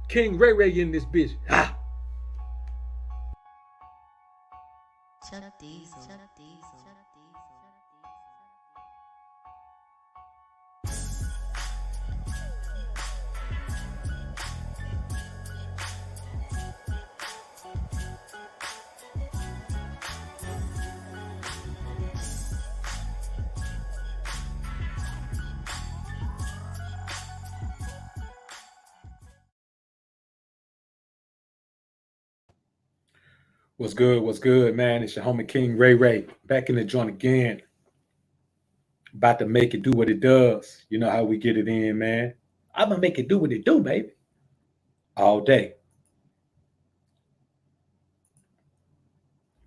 King Ray Ray in this bitch. Ah. What's good, man? It's your homie King Ray Ray. Back in the joint again. About to make it do what it does. You know how we get it in, man. I'm gonna make it do what it do, baby. All day.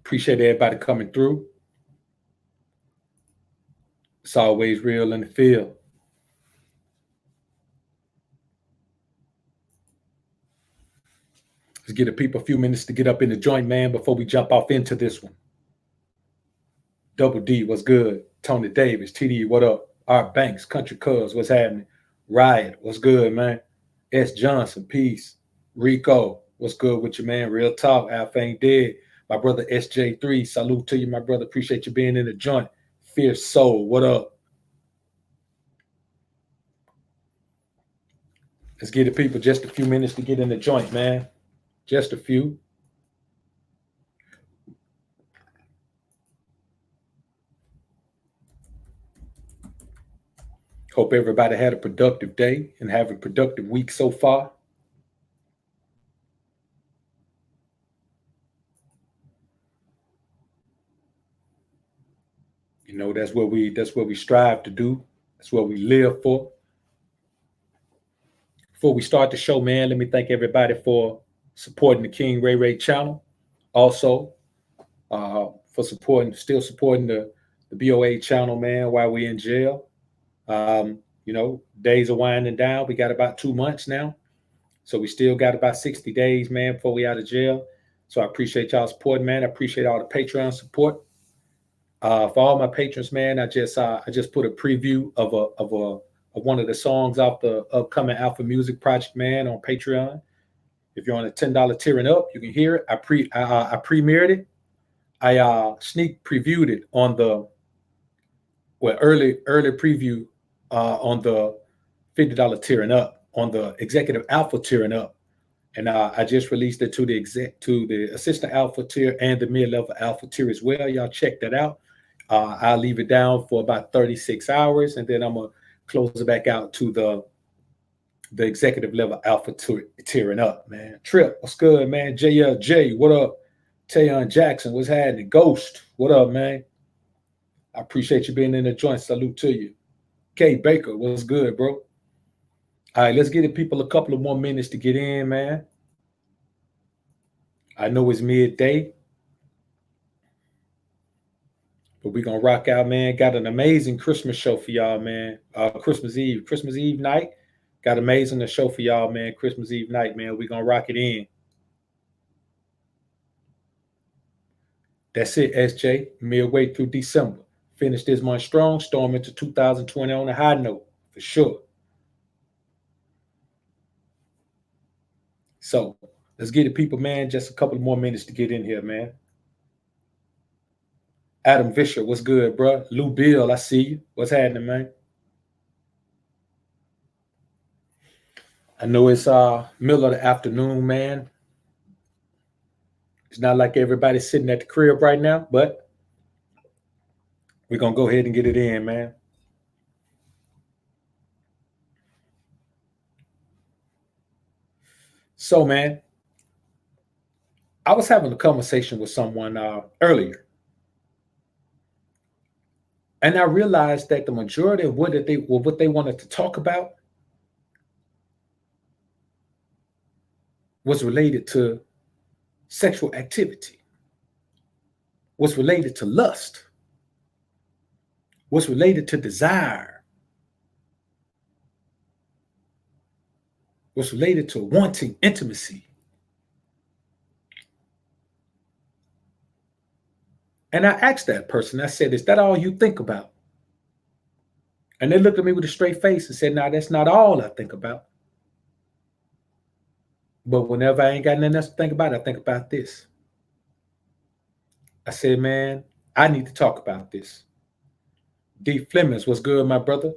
Appreciate everybody coming through. It's always real in the field. Let's give the people a few minutes to get up in the joint, man, before we jump off into this one. Double D, what's good? Tony Davis, TD, what up? Art Banks, Country Cuz, what's happening? Riot, what's good, man? S. Johnson, peace. Rico, what's good with you, man? Real talk, Alpha ain't dead. My brother SJ3, salute to you, my brother. Appreciate you being in the joint. Fierce Soul, what up? Let's give the people just a few minutes to get in the joint, man. Just a few. Hope everybody had a productive day and have a productive week so far. You know, that's what we strive to do. That's what we live for. Before we start the show, man, let me thank everybody for supporting the King Ray Ray channel. Also, for still supporting the BOA channel, man, while we're in jail. You know, days are winding down. We got about 2 months now. So we still got about 60 days, man, before we out of jail. So I appreciate y'all support, man. I appreciate all the Patreon support. For all my patrons, man, I just put a preview of one of the songs off the upcoming Alpha Music project, man, on Patreon. If you're on a $10 tier and up, you can hear it. I premiered it. I sneak previewed it on the early preview on the $50 tier and up, on the executive alpha tier and up. And I just released it to the assistant alpha tier and the mid-level alpha tier as well. Y'all check that out. I'll leave it down for about 36 hours, and then I'm gonna close it back out to the executive level alpha tier and up, man. Trip, what's good, man? JLJ, what up? Tayon Jackson, what's happening? Ghost, what up, man? I appreciate you being in the joint. Salute to you. K Baker, what's good, bro? All right, let's give the people a couple of more minutes to get in, man. I know it's midday, but we're going to rock out, man. Got an amazing Christmas show for y'all, man. Christmas Eve night. Got amazing show for y'all, man. Christmas Eve night, man. We're going to rock it in. That's it, SJ. Midway through December. Finish this month strong, storm into 2020 on a high note, for sure. So let's get the people, man, just a couple more minutes to get in here, man. Adam Vischer, what's good, bro? Lou Bill, I see you. What's happening, man? I know it's middle of the afternoon, man. It's not like everybody's sitting at the crib right now, but we're going to go ahead and get it in, man. So, man, I was having a conversation with someone earlier, and I realized that the majority of what they wanted to talk about was related to sexual activity, was related to lust, was related to desire, was related to wanting intimacy. And I asked that person, I said, is that all you think about? And they looked at me with a straight face and said, no, that's not all I think about. But whenever I ain't got nothing else to think about, I think about this. I said, man, I need to talk about this. D. Flemings, what's good, my brother?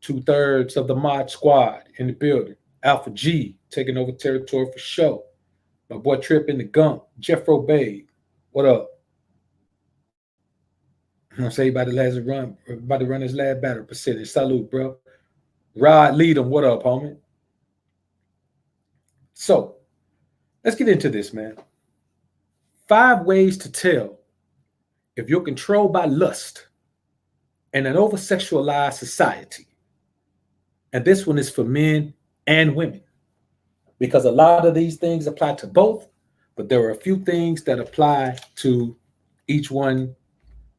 2/3 of the mod squad in the building. Alpha G taking over territory for show. My boy Trip in the Gump. Jeffro Bay, what up? I'm say about to run his last battle percentage. Salute, bro. Rod Leadham, what up, homie? So let's get into this, man. 5 ways to tell if you're controlled by lust in an over-sexualized society. And this one is for men and women, because a lot of these things apply to both, but there are a few things that apply to each one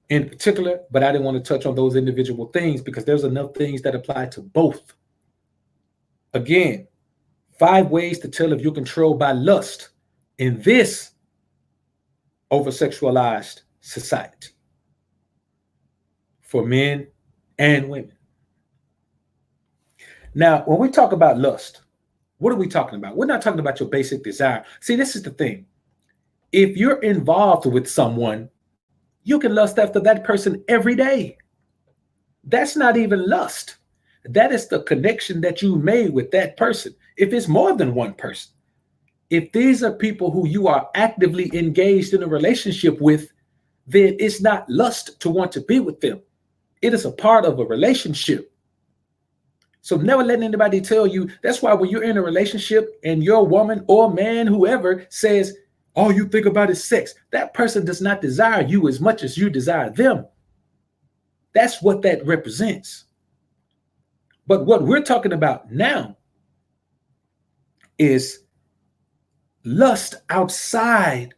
in particular, but I didn't want to touch on those individual things because there's enough things that apply to both. Again, 5 ways to tell if you're controlled by lust in this over-sexualized society for men and women. Now, when we talk about lust, what are we talking about? We're not talking about your basic desire. See, this is the thing. If you're involved with someone, you can lust after that person every day. That's not even lust. That is the connection that you made with that person. If it's more than one person, if these are people who you are actively engaged in a relationship with, then it's not lust to want to be with them. It is a part of a relationship. So never let anybody tell you. That's why when you're in a relationship and your woman or man, whoever says, all you think about is sex, that person does not desire you as much as you desire them. That's what that represents. But what we're talking about now is lust outside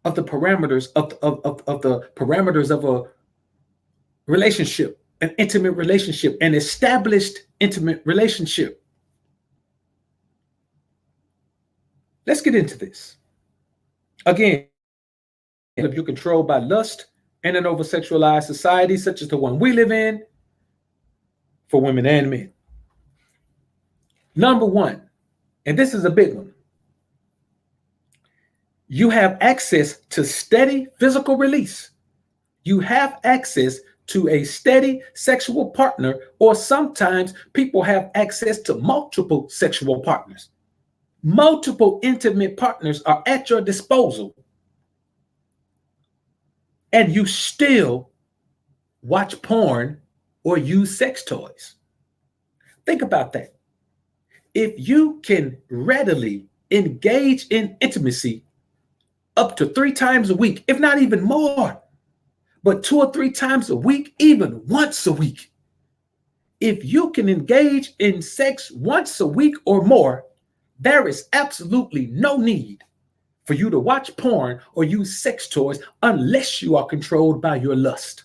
of the parameters of the parameters of a relationship, an intimate relationship, an established intimate relationship. Let's get into this. Again, if you're controlled by lust in an over-sexualized society such as the one we live in, for women and men. Number 1, and this is a big one, you have access to steady physical release. You have access to a steady sexual partner, or sometimes people have access to multiple sexual partners. Multiple intimate partners are at your disposal, and you still watch porn or use sex toys. Think about that. If you can readily engage in intimacy up to 3 times a week, if not even more, but 2 or 3 times a week, even once a week, if you can engage in sex once a week or more, there is absolutely no need for you to watch porn or use sex toys unless you are controlled by your lust.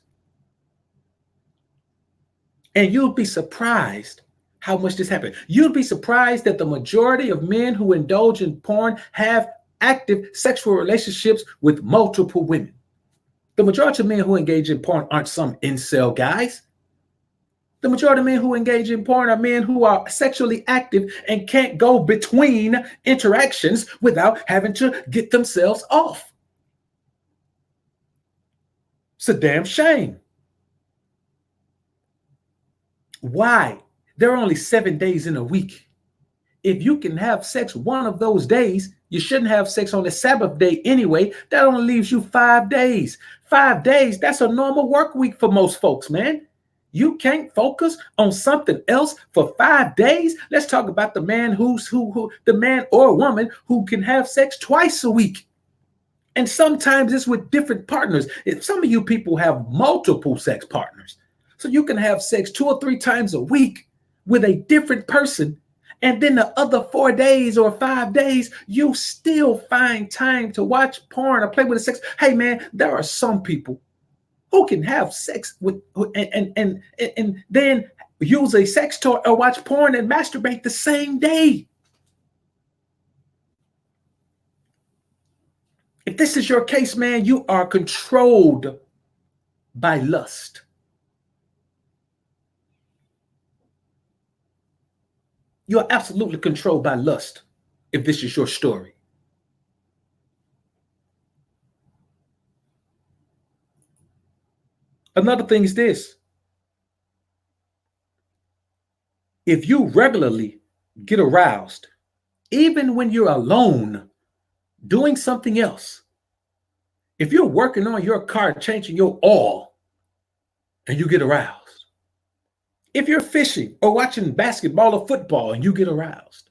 And you'll be surprised how much this happens. You'll be surprised that the majority of men who indulge in porn have active sexual relationships with multiple women. The majority of men who engage in porn aren't some incel guys. The majority of men who engage in porn are men who are sexually active and can't go between interactions without having to get themselves off. It's a damn shame. Why? There are only 7 days in a week. If you can have sex one of those days, you shouldn't have sex on the Sabbath day anyway. That only leaves you 5 days. 5 days, that's a normal work week for most folks, man. You can't focus on something else for 5 days. Let's talk about the man the man or woman who can have sex twice a week. And sometimes it's with different partners. Some of you people have multiple sex partners. So you can have sex 2 or 3 times a week with a different person. And then the other 4 days or 5 days, you still find time to watch porn or play with the sex. Hey, man, there are some people who can have sex with and then use a sex toy or watch porn and masturbate the same day. If this is your case, man, you are controlled by lust. You are absolutely controlled by lust. if this is your story. Another thing is this: if you regularly get aroused, even when you're alone doing something else, if you're working on your car, changing your oil, and you get aroused, if you're fishing or watching basketball or football and you get aroused,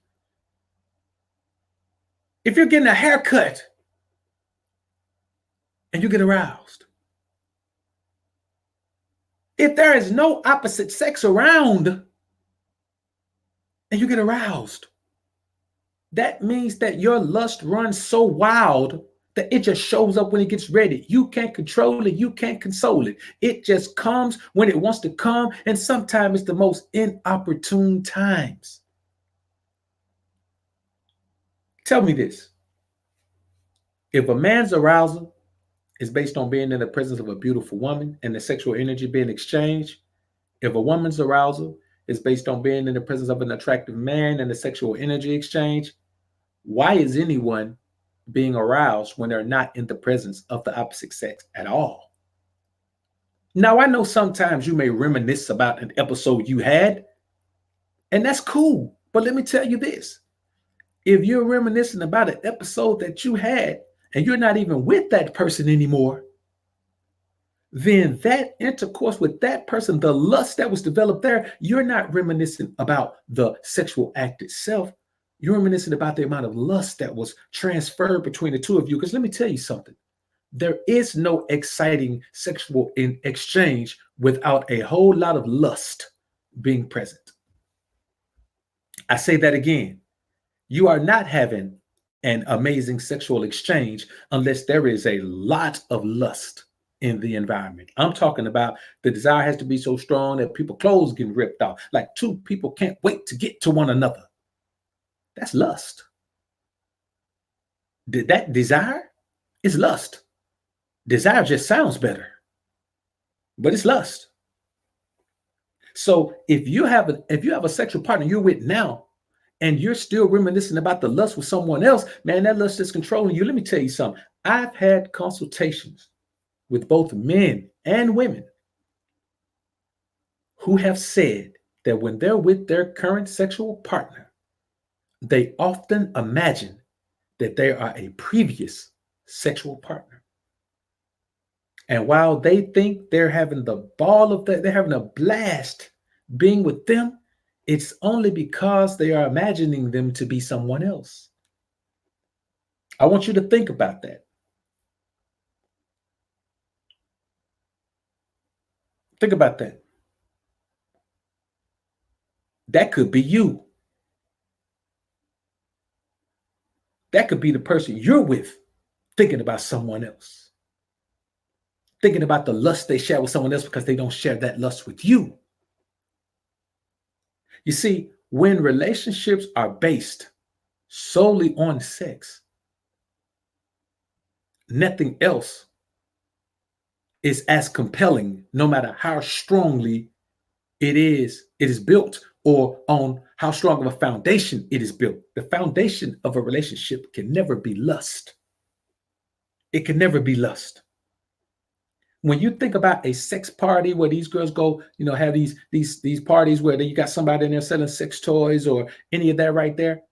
if you're getting a haircut and you get aroused, if there is no opposite sex around and you get aroused, that means that your lust runs so wild that it just shows up when it gets ready. You can't control it. You can't console it. It just comes when it wants to come. And sometimes it's the most inopportune times. Tell me this. If a man's arousal is based on being in the presence of a beautiful woman and the sexual energy being exchanged, if a woman's arousal is based on being in the presence of an attractive man and the sexual energy exchange, why is anyone being aroused when they're not in the presence of the opposite sex at all? Now, I know sometimes you may reminisce about an episode you had, and that's cool. But let me tell you this. If you're reminiscing about an episode that you had and you're not even with that person anymore, then that intercourse with that person, the lust that was developed there, you're not reminiscing about the sexual act itself. You're reminiscing about the amount of lust that was transferred between the two of you. Because let me tell you something. There is no exciting sexual exchange without a whole lot of lust being present. I say that again. You are not having an amazing sexual exchange unless there is a lot of lust in the environment. I'm talking about the desire has to be so strong that people's clothes getting ripped off. Like two people can't wait to get to one another. That's lust. That desire is lust. Desire just sounds better, but it's lust. So if you have a sexual partner you're with now, and you're still reminiscing about the lust with someone else, man, that lust is controlling you. Let me tell you something. I've had consultations with both men and women who have said that when they're with their current sexual partner, they often imagine that they are a previous sexual partner. And while they think they're having the ball of that, they're having a blast being with them, it's only because they are imagining them to be someone else. I want you to think about that. Think about that. That could be you. That could be the person you're with thinking about someone else. Thinking about the lust they share with someone else because they don't share that lust with you. You see, when relationships are based solely on sex, nothing else is as compelling, no matter how strongly it is built or on how strong of a foundation it is built. The foundation of a relationship can never be lust. It can never be lust. When you think about a sex party where these girls go, have these parties where you got somebody in there selling sex toys or any of that right there,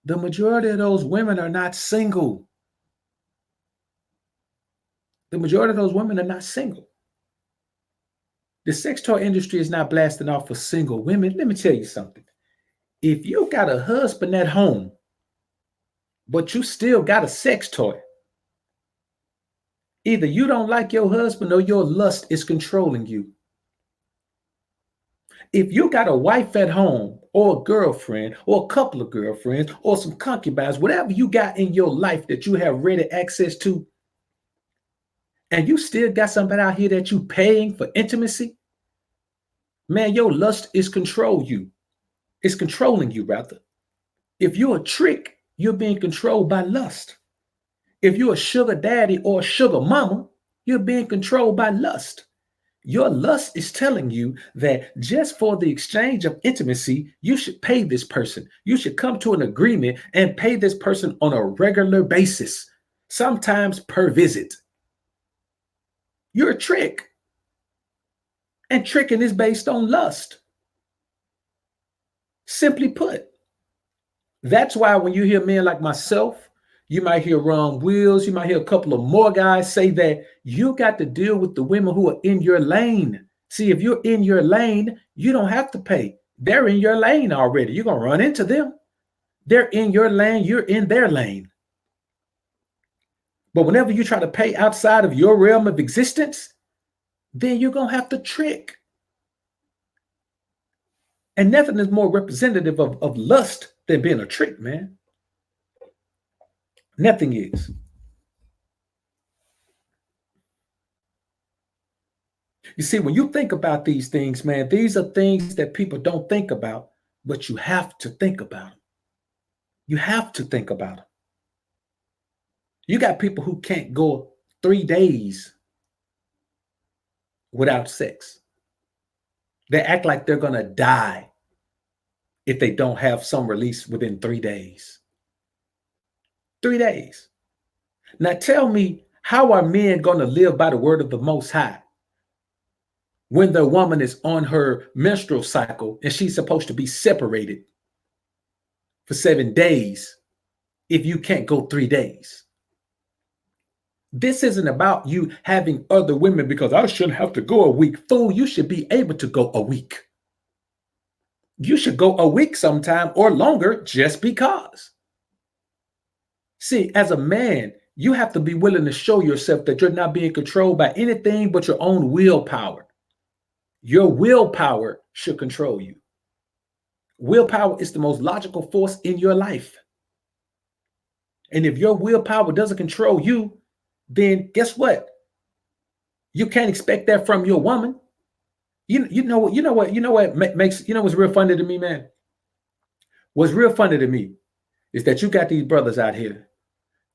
the majority of those women are not single. The majority of those women are not single. The sex toy industry is not blasting off for single women. Let me tell you something. If you got a husband at home, but you still got a sex toy, either you don't like your husband or your lust is controlling you. If you got a wife at home or a girlfriend or a couple of girlfriends or some concubines, whatever you got in your life that you have ready access to, and you still got somebody out here that you paying for intimacy, man, your lust is controlling you. It's controlling you, rather. If you're a trick, you're being controlled by lust. If you're a sugar daddy or a sugar mama, you're being controlled by lust. Your lust is telling you that just for the exchange of intimacy, you should pay this person. You should come to an agreement and pay this person on a regular basis, sometimes per visit. You're a trick. And tricking is based on lust. Simply put, that's why when you hear men like myself, you might hear Ron Wills, you might hear a couple of more guys say that you got to deal with the women who are in your lane. See, if you're in your lane, you don't have to pay. They're in your lane already. You're going to run into them. They're in your lane. You're in their lane. But whenever you try to pay outside of your realm of existence, then you're going to have to trick. And nothing is more representative of lust than being a trick, man. Nothing is. You see, when you think about these things, man, these are things that people don't think about, but you have to think about them. You have to think about them. You got people who can't go 3 days without sex. They act like they're going to die if they don't have some release within 3 days. 3 days. Now tell me, how are men going to live by the word of the Most High when the woman is on her menstrual cycle and she's supposed to be separated for 7 days if you can't go 3 days? This isn't about you having other women because I shouldn't have to go a week. Fool, you should be able to go a week. You should go a week sometime or longer just because. See, as a man, you have to be willing to show yourself that you're not being controlled by anything but your own willpower. Your willpower should control you. Willpower is the most logical force in your life. And if your willpower doesn't control you, then guess what? You can't expect that from your woman. You know what makes, what's real funny to me, man? What's real funny to me is that you got these brothers out here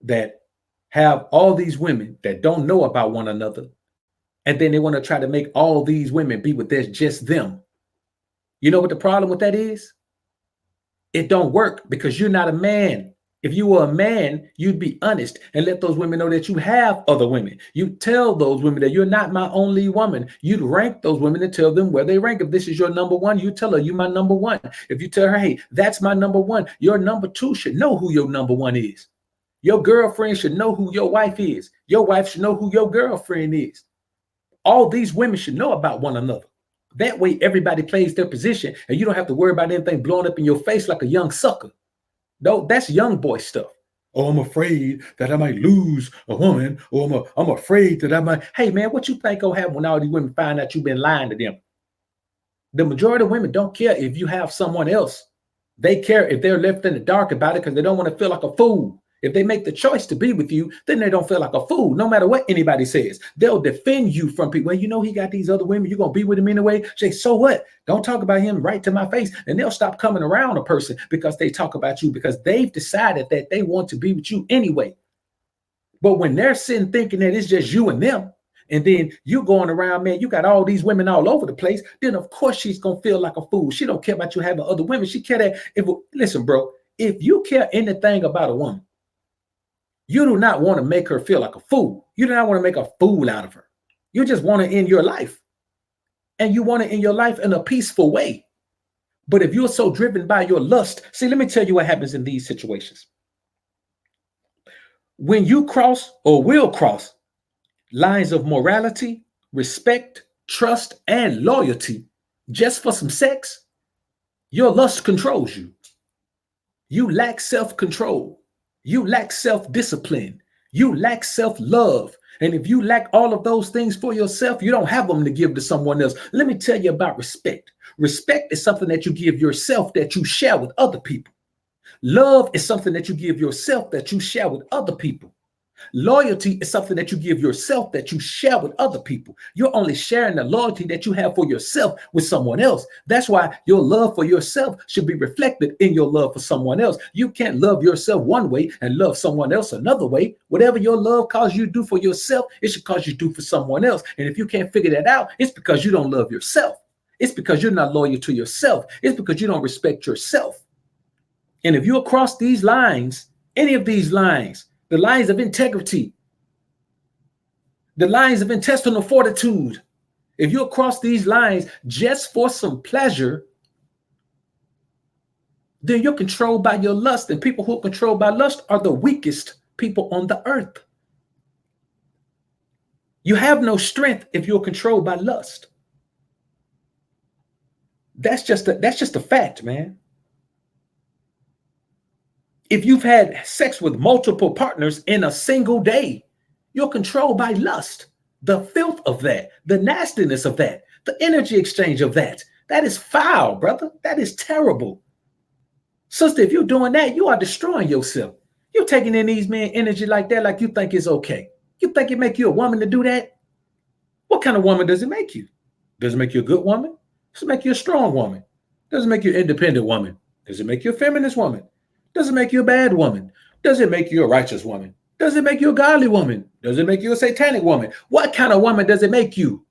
that have all these women that don't know about one another. And then they want to try to make all these women be with just them. You know what the problem with that is? It don't work because you're not a man. If you were a man, you'd be honest and let those women know that you have other women. You tell those women that you're not my only woman. You'd rank those women and tell them where they rank. If this is your number one, you tell her you my number one. If you tell her, hey, that's my number one, your number two should know who your number one is. Your girlfriend should know who your wife is. Your wife should know who your girlfriend is. All these women should know about one another. That way, everybody plays their position and you don't have to worry about anything blowing up in your face like a young sucker. No, that's young boy stuff. Oh, I'm afraid that I might lose a woman, or I'm afraid that I might. Hey, man, what you think gonna happen when all these women find out you've been lying to them? The majority of women don't care if you have someone else. They care if they're left in the dark about it because they don't want to feel like a fool. If they make the choice to be with you, then they don't feel like a fool, no matter what anybody says. They'll defend you from people. Well, he got these other women. You're going to be with him anyway. Say, so what? Don't talk about him right to my face. And they'll stop coming around a person because they talk about you because they've decided that they want to be with you anyway. But when they're sitting thinking that it's just you and them, and then you going around, man, you got all these women all over the place, then of course she's going to feel like a fool. She don't care about you having other women. She care that listen, bro, if you care anything about a woman, you do not want to make her feel like a fool. You do not want to make a fool out of her. You just want her in your life. And you want it in your life in a peaceful way. But if you're so driven by your lust, see, let me tell you what happens in these situations. When you cross or will cross lines of morality, respect, trust, and loyalty just for some sex, your lust controls you. You lack self-control. You lack self-discipline. You lack self-love. And if you lack all of those things for yourself, you don't have them to give to someone else. Let me tell you about respect. Respect is something that you give yourself that you share with other people. Love is something that you give yourself that you share with other people. Loyalty is something that you give yourself that you share with other people. You're only sharing the loyalty that you have for yourself with someone else. That's why your love for yourself should be reflected in your love for someone else. You can't love yourself one way and love someone else another way. Whatever your love causes you to do for yourself, it should cause you to do for someone else. And if you can't figure that out, it's because you don't love yourself. It's because you're not loyal to yourself. It's because you don't respect yourself. And if you cross these lines, any of these lines, the lines of integrity, the lines of intestinal fortitude, if you cross these lines just for some pleasure, then you're controlled by your lust. And people who are controlled by lust are the weakest people on the earth. You have no strength if you're controlled by lust. That's just a fact, man. If you've had sex with multiple partners in a single day, you're controlled by lust. The filth of that, the nastiness of that, the energy exchange of that. That is foul, brother. That is terrible. Sister, if you're doing that, you are destroying yourself. You're taking in these men energy like that, like you think it's okay. You think it make you a woman to do that? What kind of woman does it make you? Does it make you a good woman? Does it make you a strong woman? Does it make you an independent woman? Does it make you a feminist woman? Does it make you a bad woman? Does it make you a righteous woman? Does it make you a godly woman? Does it make you a satanic woman? What kind of woman does it make you?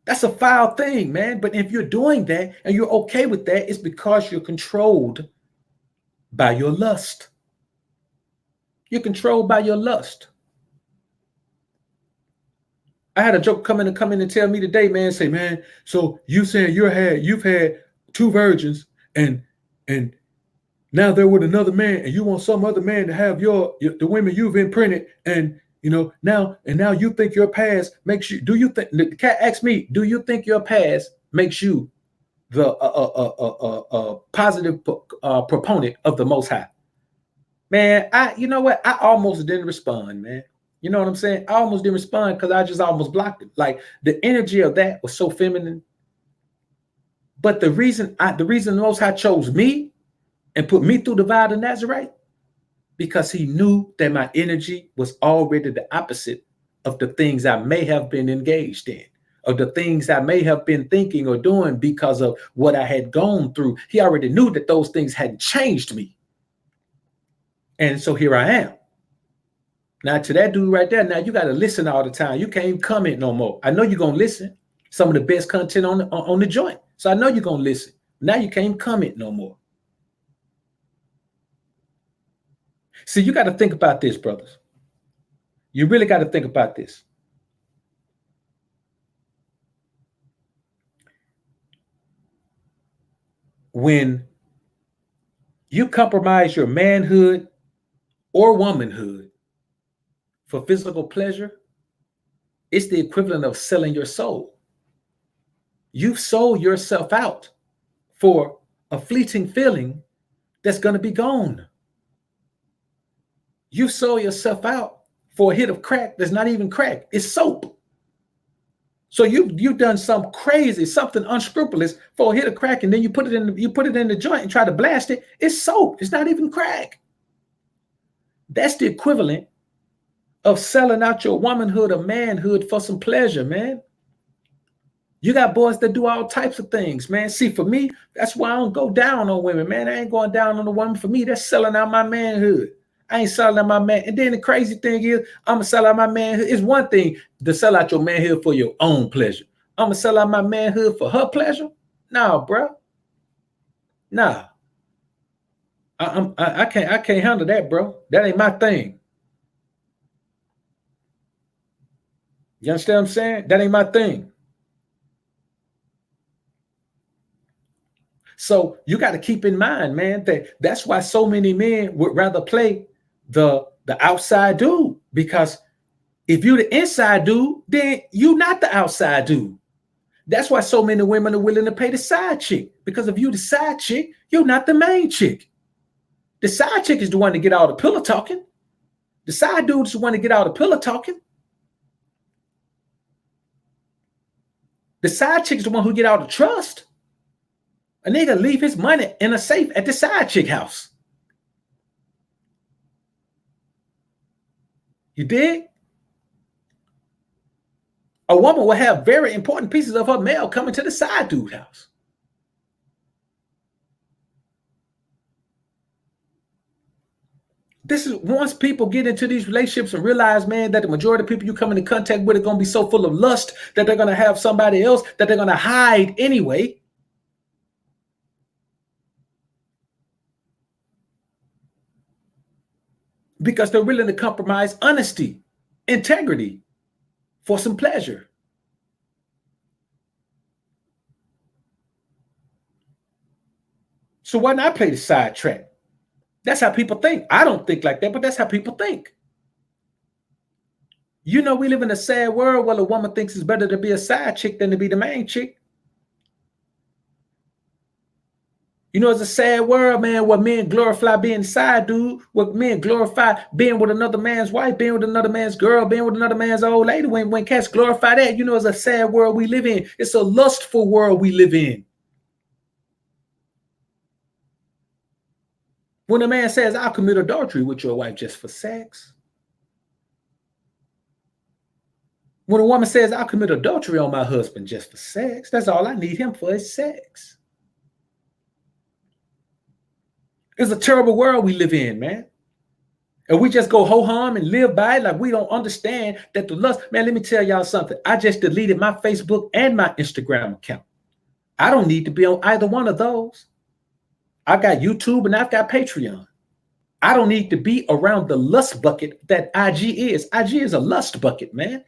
That's a foul thing, man. But if you're doing that and you're okay with that, it's because you're controlled by your lust. You're controlled by your lust. I had a joke come in and tell me today, man, say, man, so you saying you've had 2 virgins and now they're with another man and you want some other man to have the women you've imprinted and now you think your past makes you, do you think, the cat asked me, do you think your past makes you the positive proponent of the Most High? Man, you know what? I almost didn't respond, man. You know what I'm saying? I almost didn't respond because I just almost blocked it. Like the energy of that was so feminine. But the reason the Most High chose me and put me through the vow of Nazarite, because he knew that my energy was already the opposite of the things I may have been engaged in, of the things I may have been thinking or doing because of what I had gone through. He already knew that those things hadn't changed me. And so here I am. Now, to that dude right there, now you got to listen all the time. You can't even comment no more. I know you're going to listen. Some of the best content on the joint. So I know you're going to listen. Now you can't even comment no more. See, you got to think about this, brothers. You really got to think about this. When you compromise your manhood or womanhood for physical pleasure, it's the equivalent of selling your soul. You've sold yourself out for a fleeting feeling that's going to be gone. You sold yourself out for a hit of crack that's not even crack. It's soap. So you've done some crazy, something unscrupulous for a hit of crack, and then you put it in the joint and try to blast it. It's soap. It's not even crack. That's the equivalent of selling out your womanhood or manhood for some pleasure, man. You got boys that do all types of things, man. See, for me, that's why I don't go down on women, man. I ain't going down on a woman. For me, that's selling out my manhood. I ain't selling out my man. And then the crazy thing is, I'm going to sell out my manhood. It's one thing to sell out your manhood for your own pleasure. I'm going to sell out my manhood for her pleasure? Nah, bro. Nah. I can't handle that, bro. That ain't my thing. You understand what I'm saying? That ain't my thing. So you got to keep in mind, man, that's why so many men would rather play the outside dude, because if you're the inside dude, then you're not the outside dude. That's why so many women are willing to pay the side chick, because if you're the side chick, you're not the main chick. The side chick is the one to get all the pillow talking. The side dude is the one to get all the pillow talking. The side chick is the one who get all the trust. A nigga leave his money in a safe at the side chick house. You dig? A woman will have very important pieces of her mail coming to the side dude house. This is once people get into these relationships and realize, man, that the majority of people you come into contact with are going to be so full of lust that they're going to have somebody else that they're going to hide anyway. Because they're willing to compromise honesty, integrity for some pleasure. So why not play the side track? That's how people think. I don't think like that, but that's how people think. You know, we live in a sad world where a woman thinks it's better to be a side chick than to be the main chick. You know, it's a sad world, man, where men glorify being side dude, where men glorify being with another man's wife, being with another man's girl, being with another man's old lady. When cats glorify that, you know, it's a sad world we live in. It's a lustful world we live in. When a man says, I'll commit adultery with your wife just for sex. When a woman says, I'll commit adultery on my husband just for sex, that's all I need him for is sex. It's a terrible world we live in, man. And we just go ho-hum and live by it like we don't understand that the lust. Man, let me tell y'all something. I just deleted my Facebook and my Instagram account. I don't need to be on either one of those. I got YouTube and I've got Patreon. I don't need to be around the lust bucket that IG is. IG is a lust bucket, man.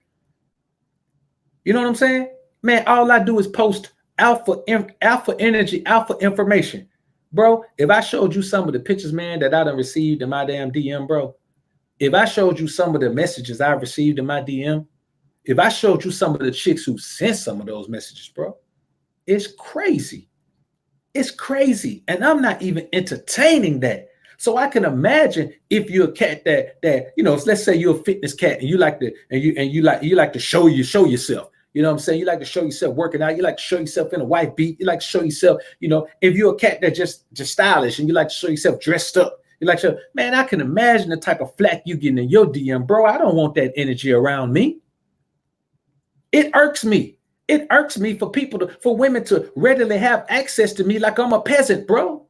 You know what I'm saying? Man, all I do is post alpha energy, alpha information. Bro, if I showed you some of the pictures, man, that I done received in my damn DM, bro, if I showed you some of the messages I received in my DM, if I showed you some of the chicks who sent some of those messages, bro, it's crazy. It's crazy. And I'm not even entertaining that. So I can imagine if you're a cat that you know, let's say you're a fitness cat and you like to you like to show yourself. You know what I'm saying? You like to show yourself working out. You like to show yourself in a white beat. You like to show yourself, you know, if you're a cat that's just stylish and you like to show yourself dressed up. You like to, man, I can imagine the type of flack you getting in your DM, bro. I don't want that energy around me. It irks me. It irks me for for women to readily have access to me like I'm a peasant, bro.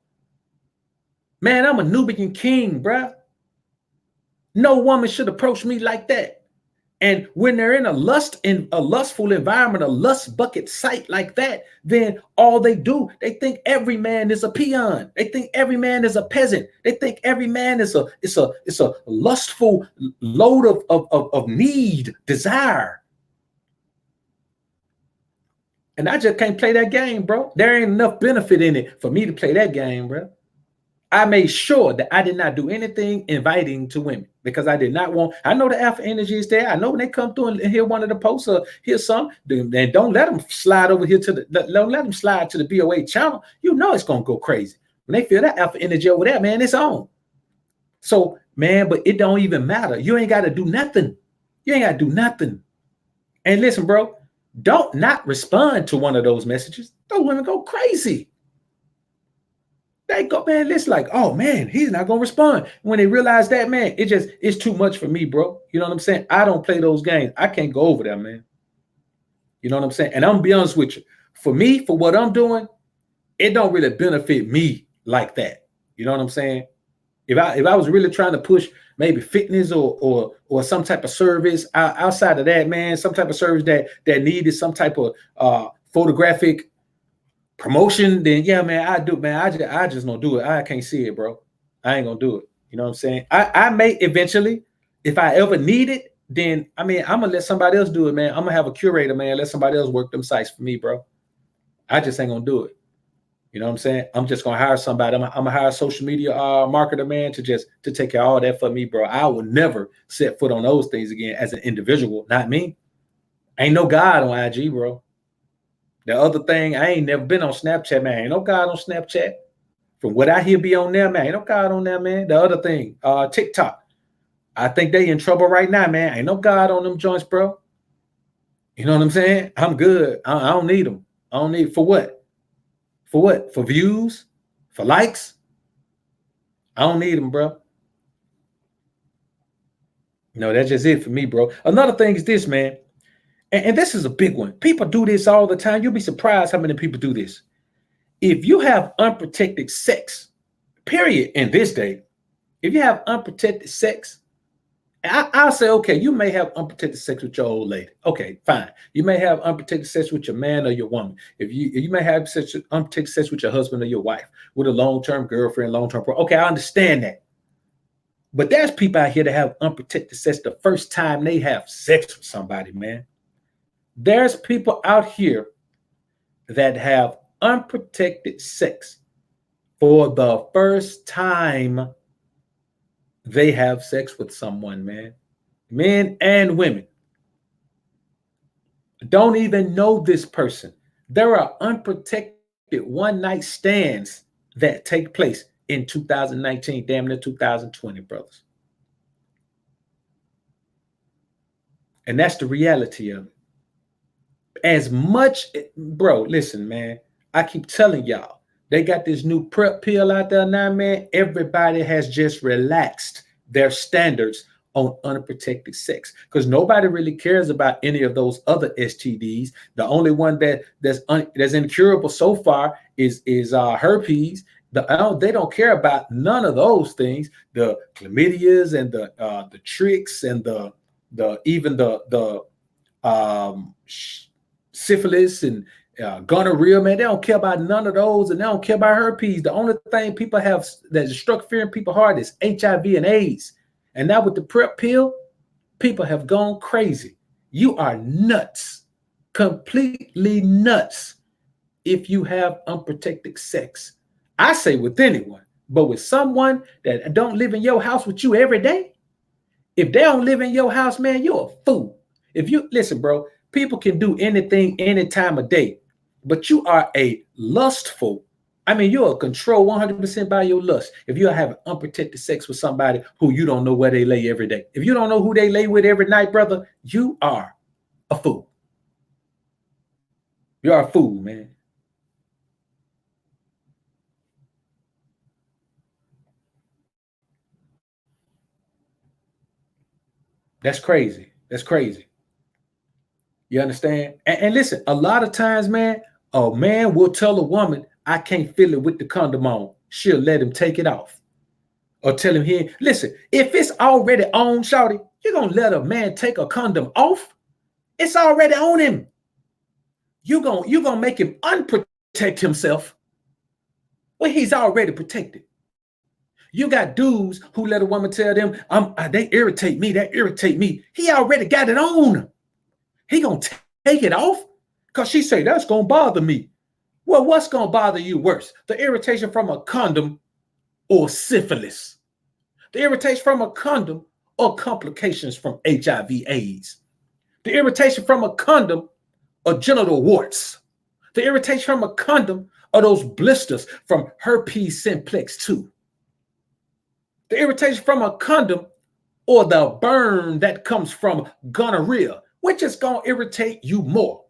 Man, I'm a Nubian king, bro. No woman should approach me like that. And when they're in a lustful environment, a lust bucket site like that, then all they do, they think every man is a peon. They think every man is a peasant. They think every man is a lustful load of need, desire. And I just can't play that game, bro. There ain't enough benefit in it for me to play that game, bro. I made sure that I did not do anything inviting to women because I did not want, I know the alpha energy is there. I know when they come through and hear one of the posts or hear some, then don't let them slide over here don't let them slide to the BOA channel. You know it's going to go crazy. When they feel that alpha energy over there, man, it's on. So, man, but it don't even matter. You ain't got to do nothing. You ain't got to do nothing. And listen, bro, don't not respond to one of those messages. Those women go crazy. They go, man, it's like, oh man, he's not gonna respond. When they realize that, man, it's too much for me, bro. You know what I'm saying? I don't play those games. I can't go over there, man. You know what I'm saying? And I'm gonna be honest with you. For me, for what I'm doing, it don't really benefit me like that. You know what I'm saying? If I was really trying to push maybe fitness or some type of service outside of that, man, some type of service that needed some type of photographic promotion, then yeah, man, I do, man. I just don't do it. I can't see it, bro. I ain't gonna do it. You know what I'm saying? I may eventually, if I ever need it, then I mean, I'm gonna let somebody else do it, man. I'm gonna have a curator, man. Let somebody else work them sites for me, bro. I just ain't gonna do it. You know what I'm saying? I'm just gonna hire somebody. I'm gonna hire a social media marketer, man, to take care of all that for me, bro. I will never set foot on those things again as an individual. Not me. Ain't no God on IG, bro. The other thing, I ain't never been on Snapchat, man. Ain't no God on Snapchat. From what I hear be on there, man, ain't no God on there, man. The other thing, TikTok. I think they in trouble right now, man. Ain't no God on them joints, bro. You know what I'm saying? I'm good. I don't need them. I don't need, for what? For what? For views? For likes? I don't need them, bro. No, that's just it for me, bro. Another thing is this, man. And this is a big one. People do this all the time. You'll be surprised how many people do this. If you have unprotected sex, period, in this day, if you have unprotected sex, I'll say, okay, you may have unprotected sex with your old lady. Okay, fine. You may have unprotected sex with your man or your woman. If you may have unprotected sex with your husband or your wife, with a long-term girlfriend, long-term. Okay, I understand that. But there's people out here that have unprotected sex the first time they have sex with somebody, man. There's people out here that have unprotected sex for the first time they have sex with someone, man. Men and women don't even know this person. There are unprotected one-night stands that take place in 2019, damn near 2020, brothers. And that's the reality of it. As much, bro, listen, man, I keep telling y'all, they got this new PrEP pill out there now, man. Everybody has just relaxed their standards on unprotected sex because nobody really cares about any of those other STDs. The only one that's incurable so far is herpes. They don't care about none of those things. The chlamydias and the tricks and even the syphilis and gonorrhea, man. They don't care about none of those, and they don't care about herpes. The only thing people have that struck fear in people's heart is HIV and AIDS. And now with the PrEP pill, people have gone crazy. You are nuts, completely nuts, if you have unprotected sex. I say with anyone, but with someone that don't live in your house with you every day, if they don't live in your house, man, you're a fool. If you listen, bro, people can do anything any time of day, but you are a lustful. I mean, you're a control 100% by your lust. If you're having unprotected sex with somebody who you don't know where they lay every day, if you don't know who they lay with every night, brother, you are a fool. You are a fool, man. That's crazy. That's crazy. You understand? And listen, a lot of times, man, a man will tell a woman, I can't feel it with the condom on. She'll let him take it off. Or tell him here, listen, if it's already on, shawty, you're going to let a man take a condom off? It's already on him. You're gonna make him unprotect himself when he's already protected. You got dudes who let a woman tell them, they irritate me, that irritate me. He already got it on. He gonna take it off? Because she say, that's gonna bother me. Well, what's gonna bother you worse? The irritation from a condom or syphilis? The irritation from a condom or complications from HIV AIDS? The irritation from a condom or genital warts? The irritation from a condom or those blisters from herpes simplex 2? The irritation from a condom or the burn that comes from gonorrhea, which is going to irritate you more?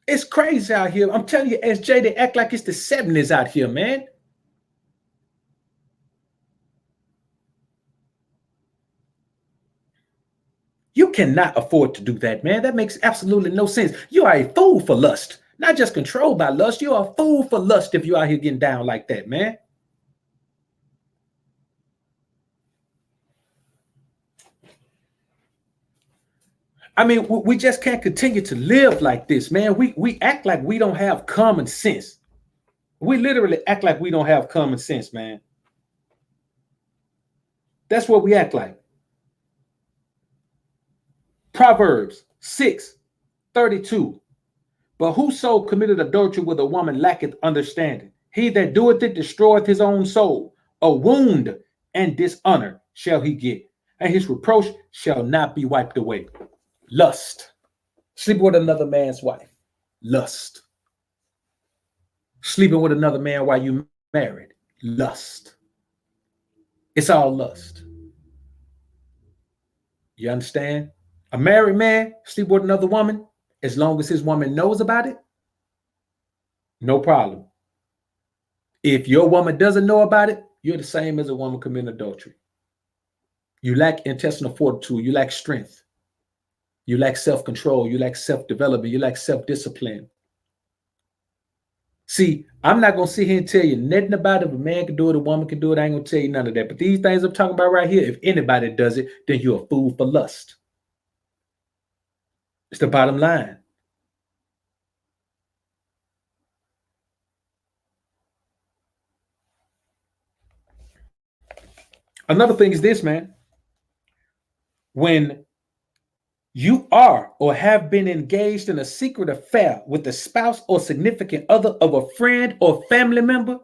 It's crazy out here. I'm telling you, SJ, they act like it's the 70s out here, man. You cannot afford to do that, man. That makes absolutely no sense. You are a fool for lust. Not just controlled by lust. You're a fool for lust if you're out here getting down like that, man. I mean, we just can't continue to live like this, man. We act like we don't have common sense. We literally act like we don't have common sense, man. That's what we act like. Proverbs 6:32. But whoso committed adultery with a woman lacketh understanding. He that doeth it destroyeth his own soul. A wound and dishonor shall he get, and his reproach shall not be wiped away. Lust. Sleeping with another man's wife. Lust. Sleeping with another man while you married. Lust. It's all lust. You understand? A married man sleep with another woman. as long as his woman knows about it, no problem. If your woman doesn't know about it, you're the same as a woman committing adultery. You lack intestinal fortitude. You lack strength. You lack self-control. You lack self-development. You lack self-discipline. See, I'm not going to sit here and tell you nothing about it. If a man can do it, a woman can do it. I ain't going to tell you none of that. But these things I'm talking about right here, if anybody does it, then you're a fool for lust. It's the bottom line. Another thing is this, man. When you are or have been engaged in a secret affair with the spouse or significant other of a friend or family member,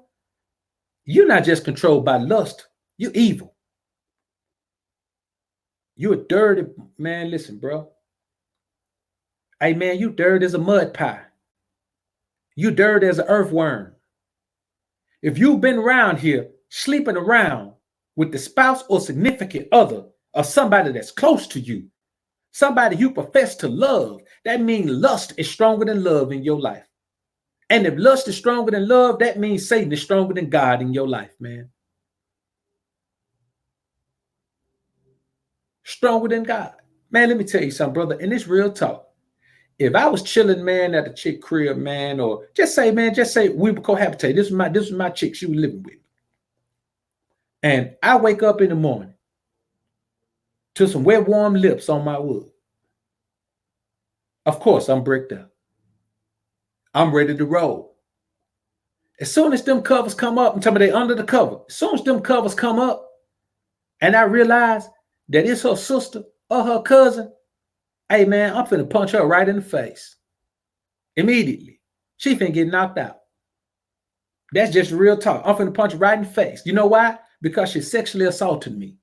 you're not just controlled by lust, you're evil. You're a dirty man. Listen, bro. Hey, man, you dirty as a mud pie. You dirty as an earthworm. If you've been around here sleeping around with the spouse or significant other of somebody that's close to you, somebody you profess to love, that means lust is stronger than love in your life. And if lust is stronger than love, that means Satan is stronger than God in your life, man. Stronger than God. Man, let me tell you something, brother, and it's real talk. If I was chilling, man, at a chick crib, man, or just say we were cohabitating. This was my chick she was living with. And I wake up in the morning to some wet, warm lips on my wood. Of course, I'm bricked up. I'm ready to roll. As soon as them covers come up, I'm talking about they under the cover. As soon as them covers come up, and I realize that it's her sister or her cousin, hey, man, I'm finna punch her right in the face. Immediately. She finna get knocked out. That's just real talk. I'm finna punch her right in the face. You know why? Because she sexually assaulted me.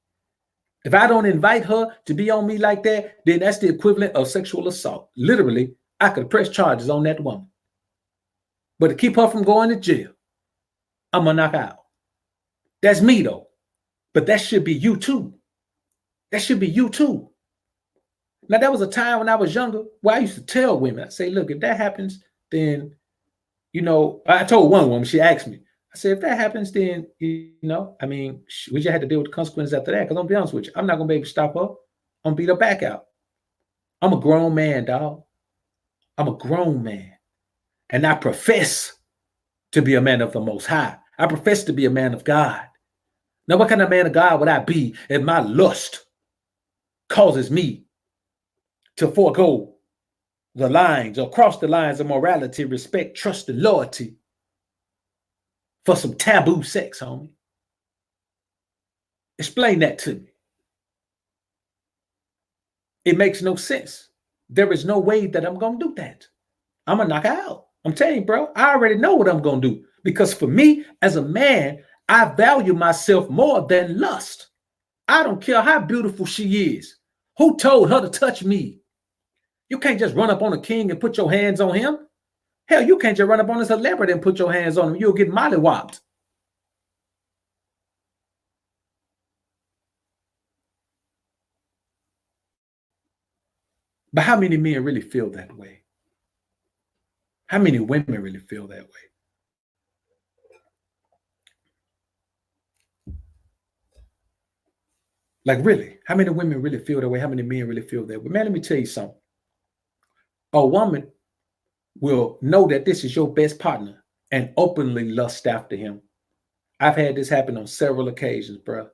If I don't invite her to be on me like that, then that's the equivalent of sexual assault. Literally, I could press charges on that woman. But to keep her from going to jail, I'm gonna knock her out. That's me, though. But that should be you, too. That should be you, too. Now, there was a time when I was younger where I used to tell women, I say, look, if that happens, then, you know, I told one woman, she asked me, I said, if that happens, then, you know, I mean, we just had to deal with the consequences after that. Because I'm going to be honest with you, I'm not going to be able to stop her. I'm going to beat her back out. I'm a grown man, dog. I'm a grown man. And I profess to be a man of the Most High. I profess to be a man of God. Now, what kind of man of God would I be if my lust causes me to forego the lines or cross the lines of morality, respect, trust, and loyalty for some taboo sex, homie? Explain that to me. It makes no sense. There is no way that I'm going to do that. I'm going to knock her out. I'm telling you, bro, I already know what I'm going to do. Because for me, as a man, I value myself more than lust. I don't care how beautiful she is. Who told her to touch me? You can't just run up on a king and put your hands on him. Hell, you can't just run up on a celebrity and put your hands on him. You'll get mollywopped. But how many men really feel that way? How many women really feel that way? Like, really, how many women really feel that way? How many men really feel that way? Man, let me tell you something. A woman will know that this is your best partner and openly lust after him. I've had this happen on several occasions, bro.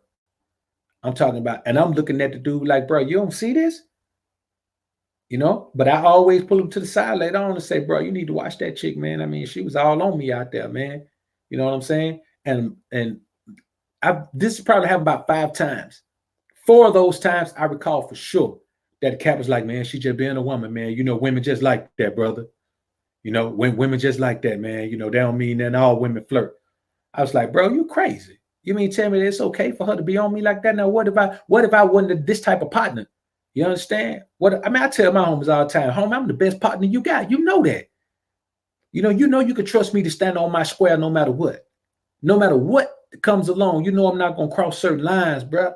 I'm talking about, and I'm looking at the dude like, bro, you don't see this? You know, but I always pull him to the side later on and say, bro, you need to watch that chick, man. I mean, she was all on me out there, man. You know what I'm saying? And this probably happened about 5 times. 4 of those times I recall for sure that the cat was like, man, she just being a woman, man. You know, women just like that, brother. You know, when women just like that, man. You know, they don't mean that all women flirt. I was like, bro, you crazy. You mean tell me that it's okay for her to be on me like that? Now, what if I wasn't this type of partner? You understand? I tell my homies all the time, homie, I'm the best partner you got. You know that. You know you can trust me to stand on my square no matter what. No matter what comes along, you know I'm not gonna cross certain lines, bro.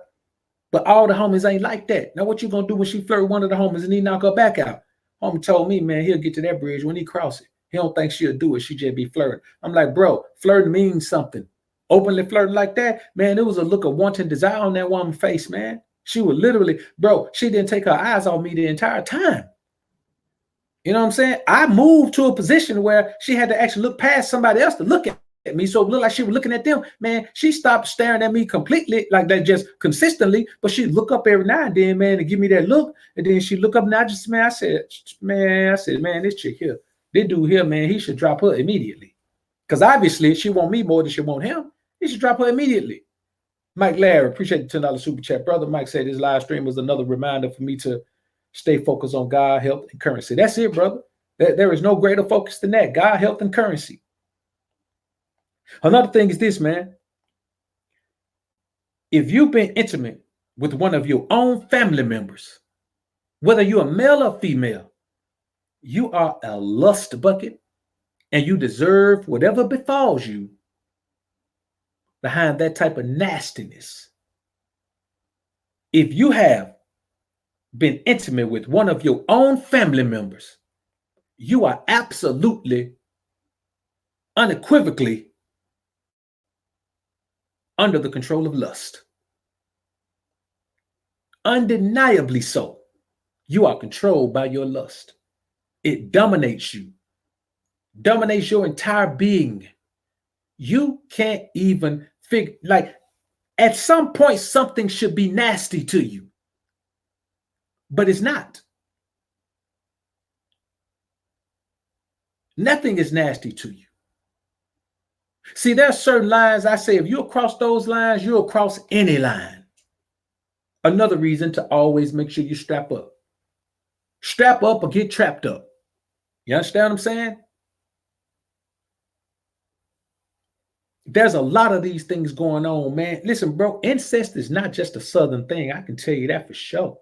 But all the homies ain't like that. Now, what you gonna do when she flirt with one of the homies and he knock her back out? Homie told me, man, he'll get to that bridge when he cross it. He don't think she'll do it. She just be flirting. I'm like, bro, flirting means something. Openly flirting like that, man, it was a look of wanton desire on that woman's face, man. She was literally, bro, she didn't take her eyes off me the entire time. You know what I'm saying? I moved to a position where she had to actually look past somebody else to look at me. So it looked like she was looking at them. Man, she stopped staring at me completely, like that, just consistently. But she'd look up every now and then, man, and give me that look. And then she'd look up and I said, man, this chick here, this dude here, man, he should drop her immediately. Because obviously she want me more than she want him. He should drop her immediately. Mike Larry, appreciate the $10 super chat. Brother Mike said this live stream was another reminder for me to stay focused on God, health, and currency. That's it, brother. There is no greater focus than that. God, health, and currency. Another thing is this, man. If you've been intimate with one of your own family members, whether you're a male or female, you are a lust bucket and you deserve whatever befalls you behind that type of nastiness. If you have been intimate with one of your own family members, you are absolutely, unequivocally under the control of lust. Undeniably so. You are controlled by your lust. It dominates you, dominates your entire being. You can't even figure, like, at some point, something should be nasty to you, but it's not. Nothing is nasty to you. See, there are certain lines I say, if you cross those lines, you'll cross any line. Another reason to always make sure you strap up. Strap up or get trapped up. You understand what I'm saying? There's a lot of these things going on, man. Listen, bro, incest is not just a Southern thing. I can tell you that for sure.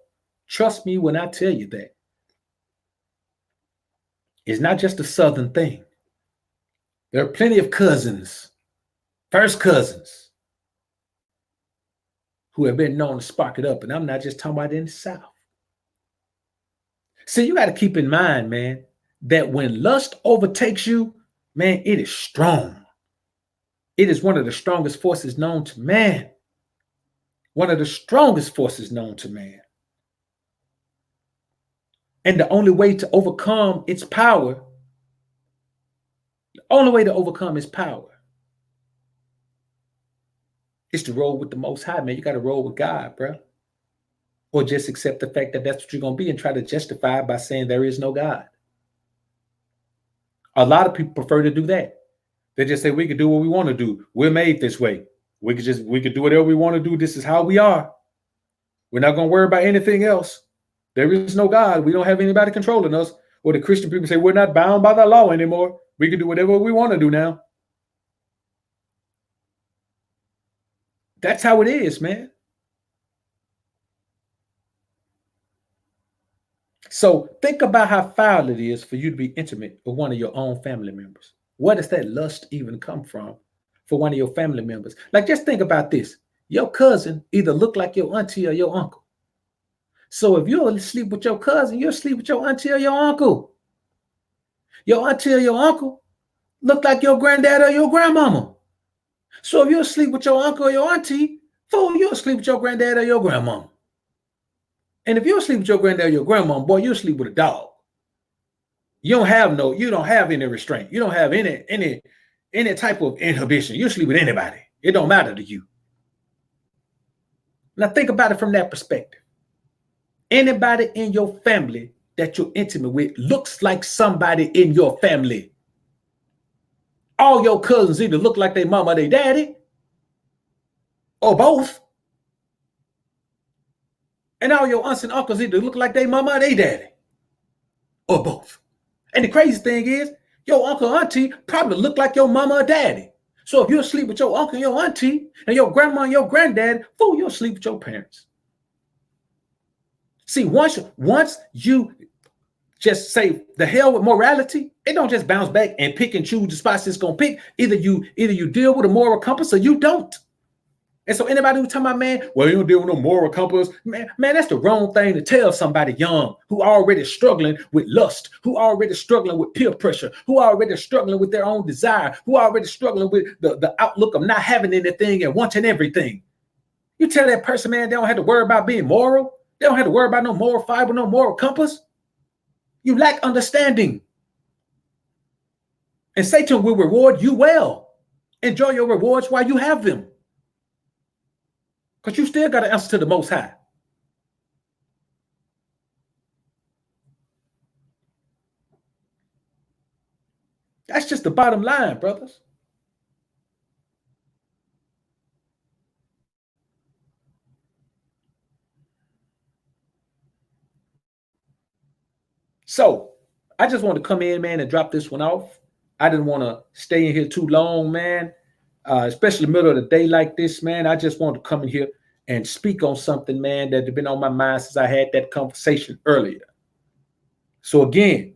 Trust me when I tell you that. It's not just a Southern thing. There are plenty of cousins, first cousins, who have been known to spark it up. And I'm not just talking about in the South. See, you got to keep in mind, man, that when lust overtakes you, man, it is strong. It is one of the strongest forces known to man. One of the strongest forces known to man. And the only way to overcome its power, is to roll with the Most High, man. You got to roll with God, bro. Or just accept the fact that that's what you're going to be and try to justify it by saying there is no God. A lot of people prefer to do that. They just say we can do what we want to do. We're made this way. We could do whatever we want to do. This is how we are. We're not going to worry about anything else. There is no God. We don't have anybody controlling us. Or the Christian people say we're not bound by the law anymore. We can do whatever we want to do now. That's how it is, man. So think about how foul it is for you to be intimate with one of your own family members. Where does that lust even come from for one of your family members? Like, just think about this. Your cousin either look like your auntie or your uncle. So if you'll sleep with your cousin, you'll sleep with your auntie or your uncle. Your auntie or your uncle look like your granddad or your grandmama. So if you'll sleep with your uncle or your auntie, fool, you'll sleep with your granddad or your grandmama. And if you'll sleep with your granddad or your grandmama, boy, you'll sleep with a dog. You don't have any restraint. You don't have any type of inhibition. You sleep with anybody. It don't matter to you. Now think about it from that perspective. Anybody in your family that you're intimate with looks like somebody in your family. All your cousins either look like their mama or their daddy, or both. And all your aunts and uncles either look like their mama or their daddy, or both. And the crazy thing is, your uncle or auntie probably look like your mama or daddy. So if you'll sleep with your uncle and your auntie, and your grandma and your granddad, fool, you'll sleep with your parents. See, once you just say the hell with morality, it don't just bounce back and pick and choose the spots it's gonna pick. Either you deal with a moral compass or you don't. And so anybody who talking about, man, well, you don't deal with no moral compass, man, that's the wrong thing to tell somebody young who already struggling with lust, who already struggling with peer pressure, who already struggling with their own desire, who already struggling with the outlook of not having anything and wanting everything. You tell that person, man, they don't have to worry about being moral. They don't have to worry about no moral fiber, no moral compass. You lack understanding. And Satan will reward you well. Enjoy your rewards while you have them. Because you still got to answer to the Most High. That's just the bottom line, brothers. So I just want to come in, man, and drop this one off. I didn't want to stay in here too long, man, especially middle of the day like this, man. I just want to come in here and speak on something, man, that had been on my mind since I had that conversation earlier. So again,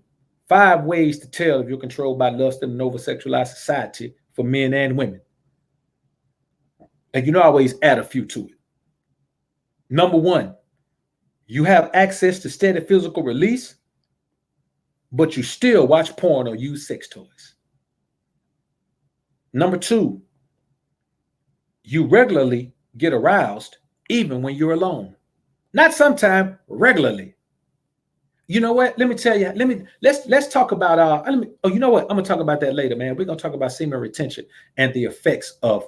5 ways to tell if you're controlled by lust in an over-sexualized society for men and women. And you know, I always add a few to it. Number 1, you have access to steady physical release, but you still watch porn or use sex toys. Number 2, you regularly get aroused even when you're alone. Not sometime, regularly. You know what? Let me tell you. Let's talk about you know what? I'm gonna talk about that later, man. We're gonna talk about semen retention and the effects of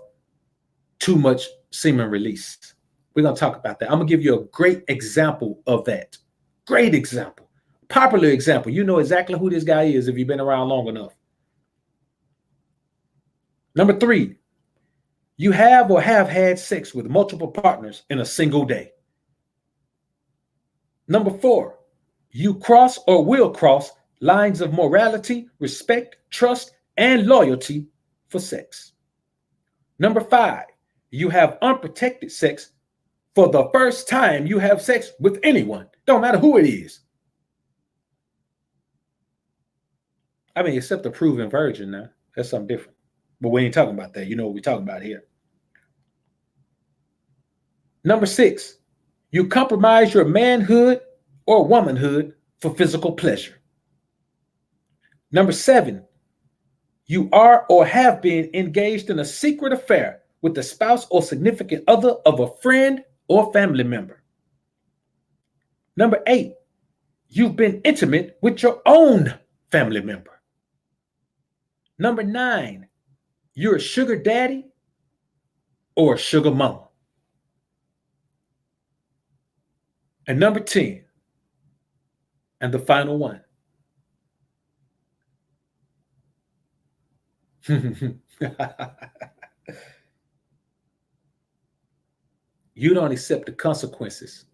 too much semen release. We're gonna talk about that. I'm gonna give you a great example of that. Great example. Popular example. You know exactly who this guy is if you've been around long enough. Number 3, you have or have had sex with multiple partners in a single day. Number 4, you cross or will cross lines of morality, respect, trust, and loyalty for sex. Number 5, you have unprotected sex for the first time you have sex with anyone. Don't matter who it is. I mean, except a proven virgin now. That's something different. But we ain't talking about that. You know what we're talking about here. Number 6, you compromise your manhood or womanhood for physical pleasure. Number 7, you are or have been engaged in a secret affair with the spouse or significant other of a friend or family member. Number 8, you've been intimate with your own family member. Number 9, you're a sugar daddy or a sugar mama. And number 10, and the final one, you don't accept the consequences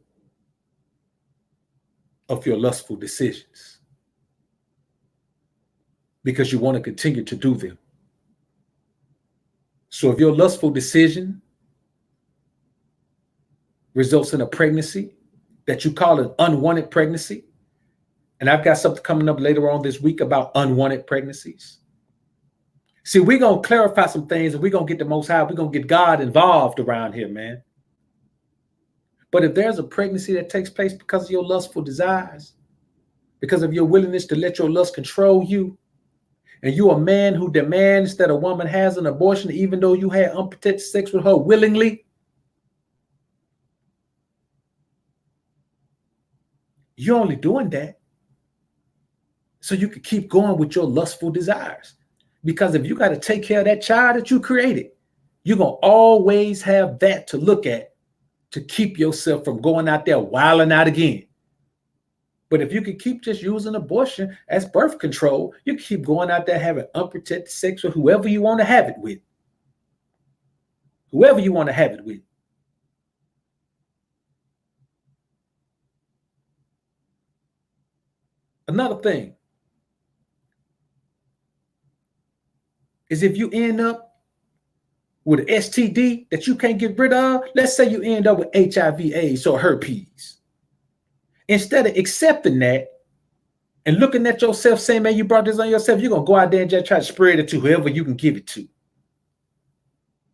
of your lustful decisions because you want to continue to do them. So if your lustful decision results in a pregnancy that you call an unwanted pregnancy, and I've got something coming up later on this week about unwanted pregnancies. See, we're going to clarify some things and we're going to get the Most High. We're going to get God involved around here, man. But if there's a pregnancy that takes place because of your lustful desires, because of your willingness to let your lust control you, and you're a man who demands that a woman has an abortion even though you had unprotected sex with her willingly, you're only doing that so you can keep going with your lustful desires. Because if you got to take care of that child that you created, you're going to always have that to look at to keep yourself from going out there wilding out again. But if you can keep just using abortion as birth control, you can keep going out there having unprotected sex with whoever you want to have it with. Whoever you want to have it with. Another thing is if you end up with an STD that you can't get rid of, let's say you end up with HIV, AIDS, or herpes. Instead of accepting that and looking at yourself saying, man, you brought this on yourself, you're going to go out there and just try to spread it to whoever you can give it to.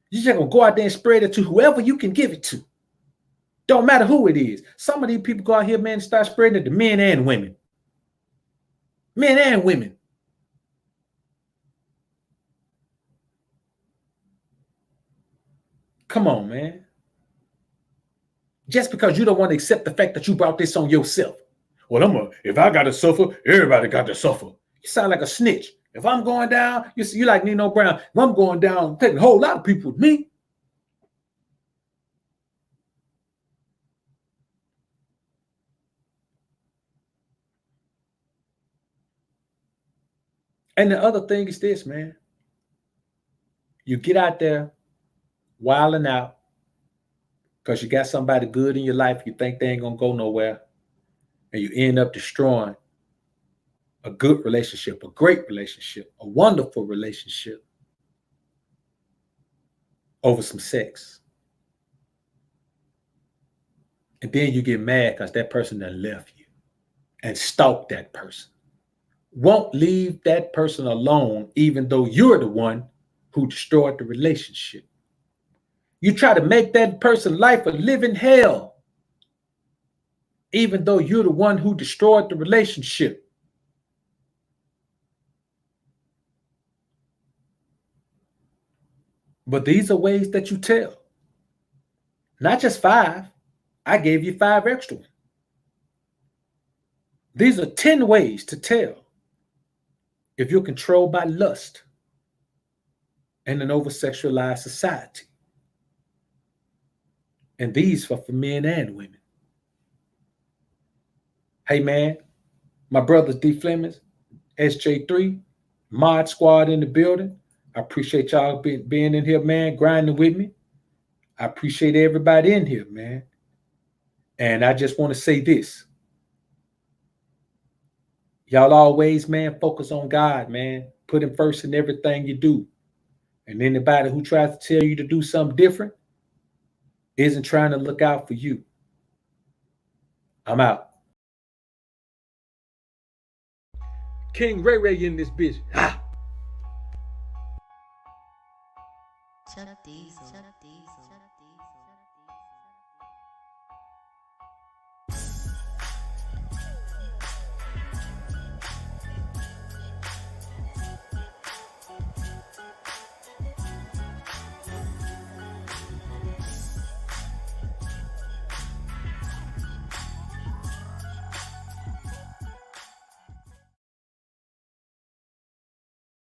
You just gonna go out there and spread it to whoever you can give it to. Don't matter who it is. Some of these people go out here, man, and start spreading it to men and women. Men and women. Come on, man. Just because you don't want to accept the fact that you brought this on yourself. Well, if I got to suffer, everybody got to suffer. You sound like a snitch. If I'm going down, you like Nino Brown. If I'm going down, taking a whole lot of people with me. And the other thing is this, man. You get out there wilding out because you got somebody good in your life you think they ain't going to go nowhere, and you end up destroying a good relationship, a great relationship, a wonderful relationship over some sex. And then you get mad because that person done left you and stalked that person. Won't leave that person alone, even though you're the one who destroyed the relationship. You try to make that person's life a living hell, even though you're the one who destroyed the relationship. But these are ways that you tell. Not just 5. I gave you 5 extra. These are 10 ways to tell if you're controlled by lust in an over-sexualized society. And these are for men and women. Hey, man, my brothers D. Flemings, SJ3, Mod Squad in the building. I appreciate y'all being in here, man, grinding with me. I appreciate everybody in here, man. And I just want to say this. Y'all always, man, focus on God, man. Put him first in everything you do. And anybody who tries to tell you to do something different isn't trying to look out for you. I'm out. King Ray Ray in this bitch. Ah. Chuck Diesel.